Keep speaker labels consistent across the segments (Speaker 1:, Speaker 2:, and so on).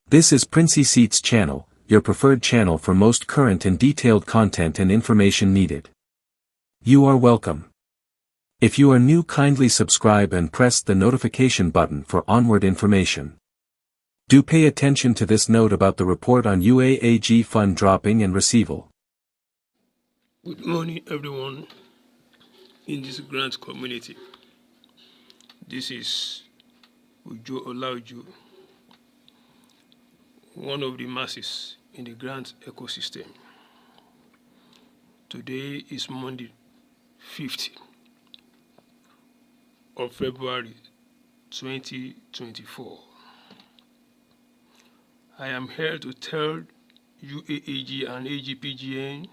Speaker 1: This is Princey Seats channel, your preferred channel for most current and detailed content and information needed. You are welcome. If you are new, kindly subscribe and press the notification button for onward information. Do pay attention to this note about the report on UAAG fund dropping and Receival.
Speaker 2: Good morning, everyone in this grant community. This is Ujo Olaujo, one of the masses in the grant ecosystem. Today is Monday, 5th of February 2024. I am here to tell UAAG and AGPGN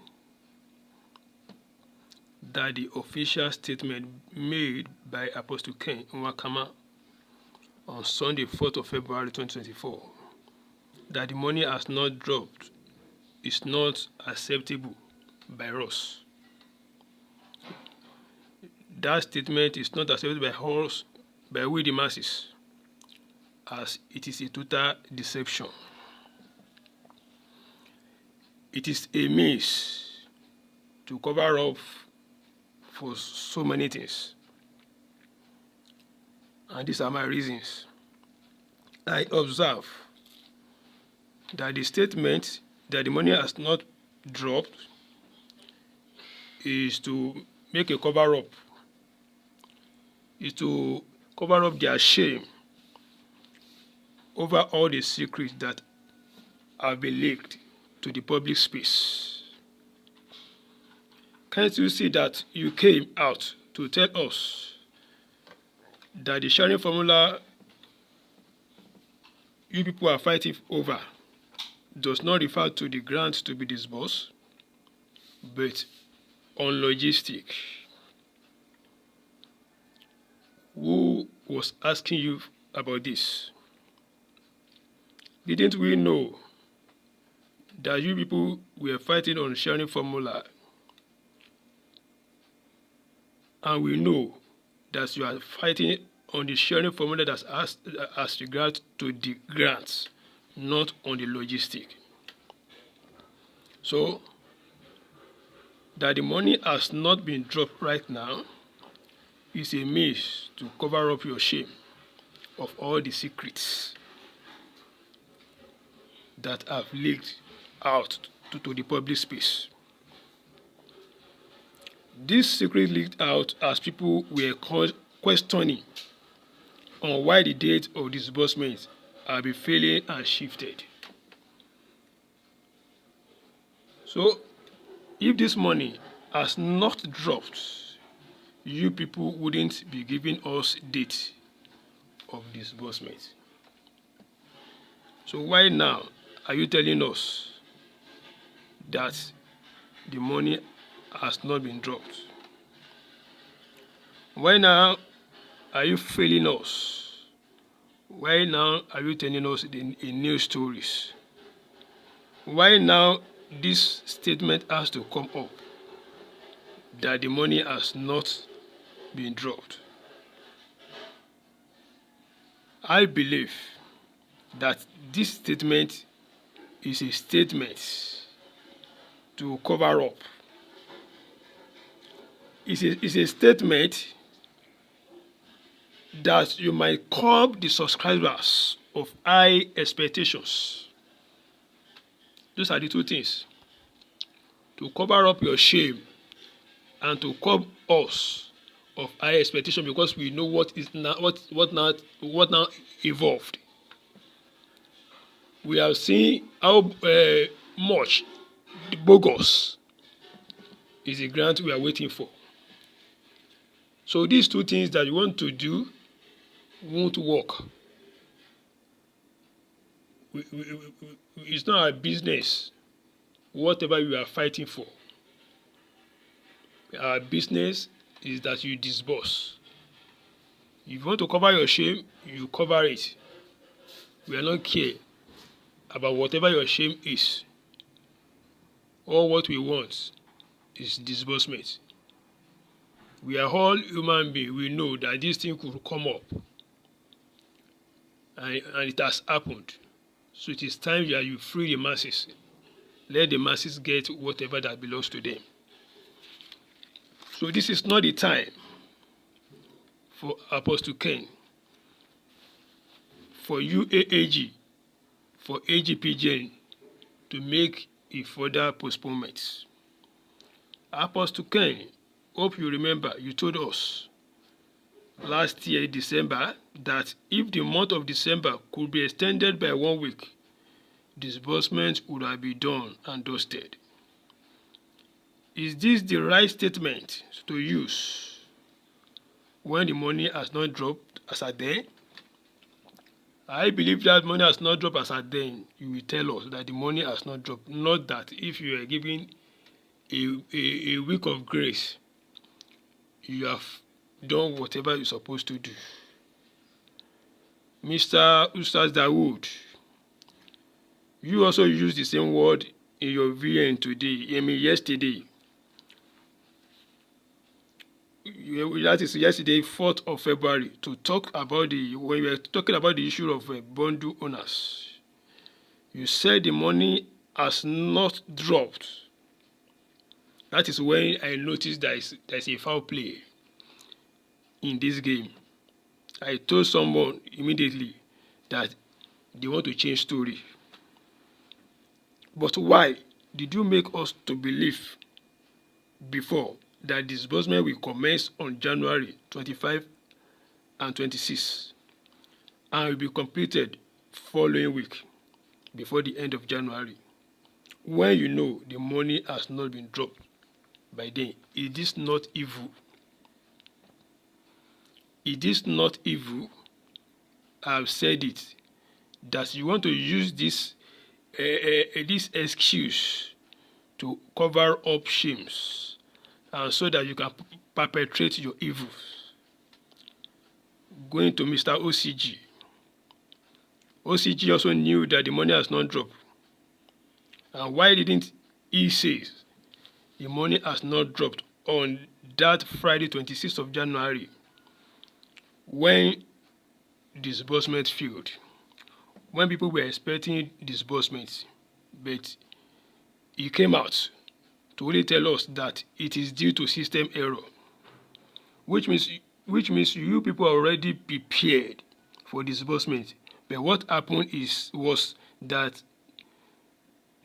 Speaker 2: that the official statement made by Apostle Ken Nwakama on Sunday, 4th of February 2024, that the money has not dropped, is not acceptable by us. That statement is not acceptable by us, by we the masses, as it is a total deception. It is a means to cover up for so many things. And these are my reasons. I observe that the statement that the money has not dropped is to make a cover-up, is to cover up their shame over all the secrets that have been leaked to the public space. Can't you see that you came out to tell us that the sharing formula you people are fighting over does not refer to the grant to be disbursed, but on logistics? Who was asking you about this? Didn't we know that you people were fighting on sharing formula? And we know that you are fighting on the sharing formula that's as regards to the grants, not on the logistic. So, that the money has not been dropped right now is a means to cover up your shame of all the secrets that have leaked out to the public space. This secret leaked out as people were questioning on why the date of disbursement have been failing and shifted. So, if this money has not dropped, you people wouldn't be giving us date of disbursement. So why now are you telling us that the money has not been dropped? Why now are you failing us? Why now are you telling us the news stories? Why now this statement has to come up that the money has not been dropped? I believe that this statement is a statement to cover up. It's a statement that you might curb the subscribers of high expectations. Those are the two things. To cover up your shame and to curb us of high expectation, because we know what is now what now evolved. We have seen how much the bogus is the grant we are waiting for. So these two things that you want to do won't work. It's not our business, whatever you are fighting for. Our business is that you disburse. If you want to cover your shame, you cover it. We are not care about whatever your shame is. All what we want is disbursement. We are all human beings. We know that this thing could come up. And it has happened. So it is time that you free the masses. Let the masses get whatever that belongs to them. So this is not the time for Apostle Ken, for UAAG, for AGPGN to make a further postponement. Apostle Ken, hope you remember, you told us last year, December, that if the month of December could be extended by 1 week, disbursement would have been done and dusted. Is this the right statement to use when the money has not dropped as at then? I believe that money has not dropped as at then. You will tell us that the money has not dropped. Not that if you are given a week of grace, you have done whatever you're supposed to do. Mr. Ustaz Dawood, you also used the same word in your VN today, yesterday. That is yesterday, 4th of February, to talk about when you were talking about the issue of bundle owners. You said the money has not dropped. That is when I noticed there is a foul play in this game. I told someone immediately that they want to change story. But why did you make us to believe before that disbursement will commence on January 25 and 26 and will be completed following week before the end of January, when you know the money has not been dropped by then? It is not evil. It is not evil. I've said it, that you want to use this excuse to cover up shames, and so that you can perpetrate your evils. Going to Mr. OCG. OCG also knew that the money has not dropped. And why didn't he say the money has not dropped on that Friday, 26th of January, when disbursement failed? When people were expecting disbursements, but he came out to really tell us that it is due to system error, which means you people are already prepared for disbursement. But what happened was that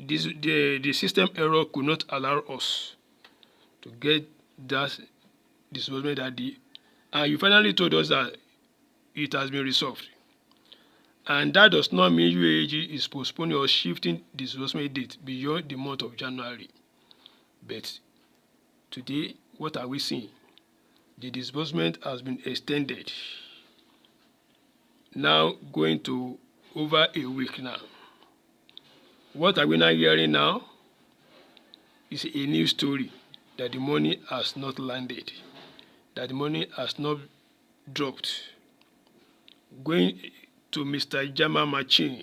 Speaker 2: the system error could not allow us to get that disbursement that day, and you finally told us that it has been resolved. And that does not mean UAAG is postponing or shifting disbursement date beyond the month of January. But today, what are we seeing? The disbursement has been extended. Now going to over a week now. What are we now hearing now? Is a new story that the money has not landed, that the money has not dropped. Going to Mr. Jama Machin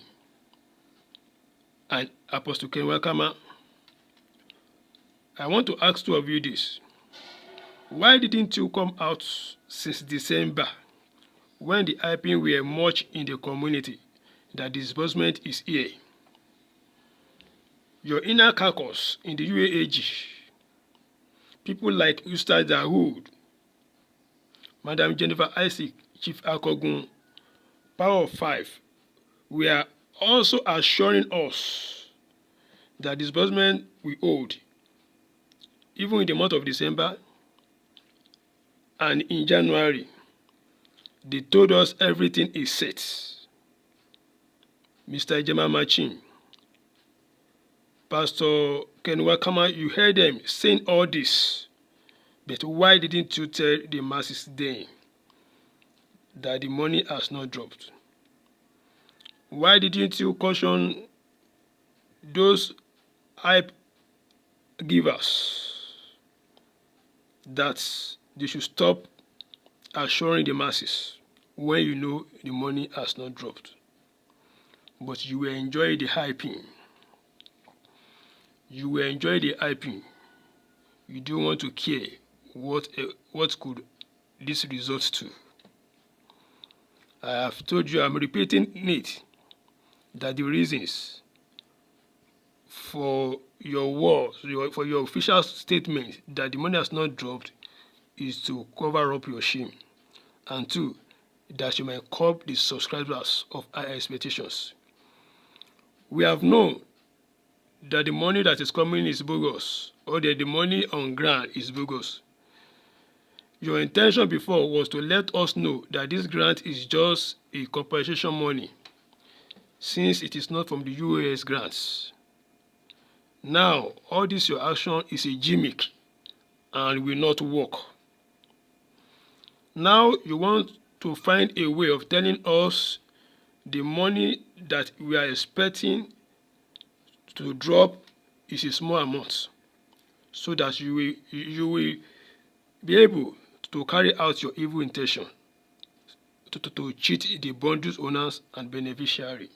Speaker 2: and Apostle Ken Wakama, I want to ask two of you this. Why didn't you come out since December, when the hyping were much in the community that disbursement is here? Your inner caucus in the UAAG, people like Ustaz Dawood, Madam Jennifer Isaac, Chief Akogun, Power of 5, we are also assuring us that disbursement we owed, even in the month of December and in January. They told us everything is set. Mr. Jama Machin, Pastor Ken Wakama, you heard them saying all this, but why didn't you tell the masses then that the money has not dropped? Why didn't you caution those hype givers that they should stop assuring the masses when you know the money has not dropped? But you will enjoy the hyping. You will enjoy the hyping. You don't want to care what could this result to. I have told you, I'm repeating it, that the reasons for your words, for your official statement that the money has not dropped is to cover up your shame, and two, that you might curb the subscribers of high expectations. We have known that the money that is coming is bogus, or that the money on grant is bogus. Your intention before was to let us know that this grant is just a compensation money, since it is not from the UAAG grants. Now, all this your action is a gimmick and will not work. Now you want to find a way of telling us the money that we are expecting to drop is a small amount, so that you will be able to carry out your evil intention to cheat the bundles owners and beneficiary.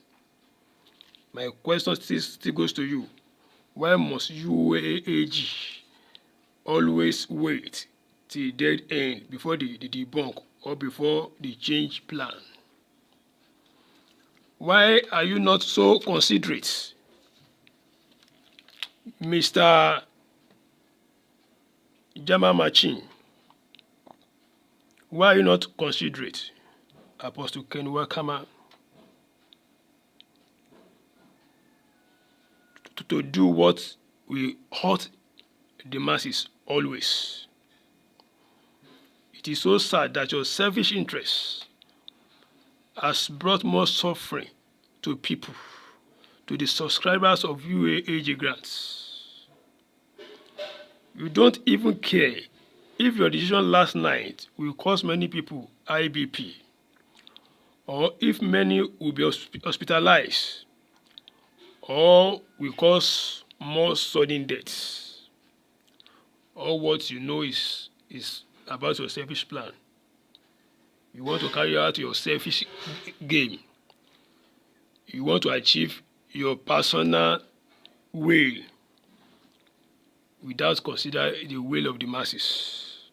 Speaker 2: My question still goes to you. Why must UAAG always wait till dead end before the debunk or before the change plan? Why are you not so considerate? Mr. Jama Machin, why are you not considerate? Apostle Ken Wakama, to do what will hurt the masses always. It is so sad that your selfish interest has brought more suffering to people, to the subscribers of UAAG grants. You don't even care if your decision last night will cause many people IBP, or if many will be hospitalized, or will cause more sudden deaths. All what you know is about your selfish plan. You want to carry out your selfish game. You want to achieve your personal will without considering the will of the masses.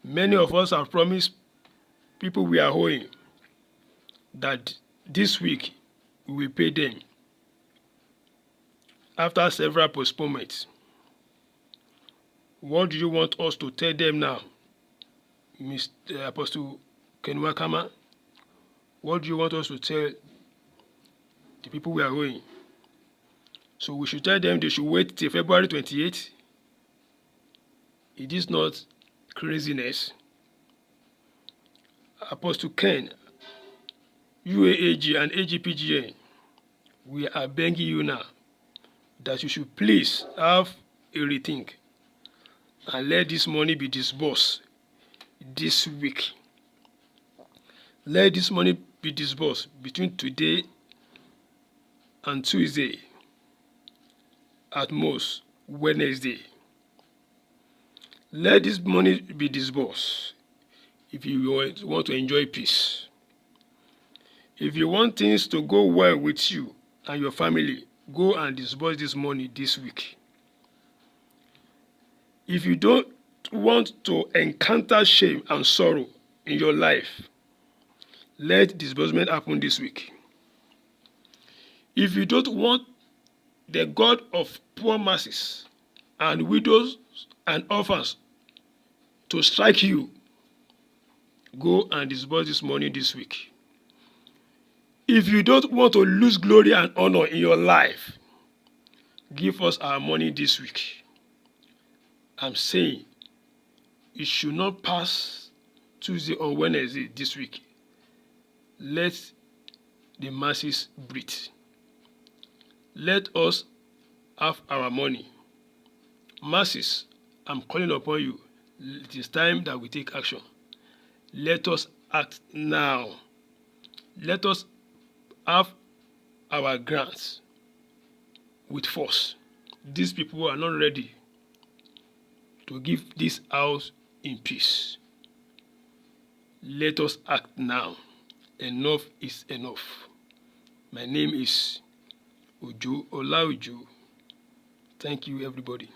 Speaker 2: Many of us have promised people we are owing that this week we will pay them after several postponements. What do you want us to tell them now, Mr. Apostle Ken Wakama? What do you want us to tell the people we are owing? So we should tell them they should wait till February 28th? It is not craziness. Apostle Ken, UAAG and AGPGN, we are begging you now that you should please have a rethink and let this money be disbursed this week. Let this money be disbursed between today and Tuesday, at most Wednesday. Let this money be disbursed if you want to enjoy peace. If you want things to go well with you and your family, go and disburse this money this week. If you don't want to encounter shame and sorrow in your life, let disbursement happen this week. If you don't want the God of poor masses and widows and orphans to strike you, go and disburse this money this week. If you don't want to lose glory and honor in your life, give us our money this week. I'm saying it should not pass Tuesday or Wednesday this week. Let the masses breathe. Let us have our money. Masses, I'm calling upon you. It is time that we take action. Let us act now. Let us have our grants with force. These people are not ready to give this house in peace. Let us act now. Enough is enough. My name is Ola Ojo. Thank you, everybody.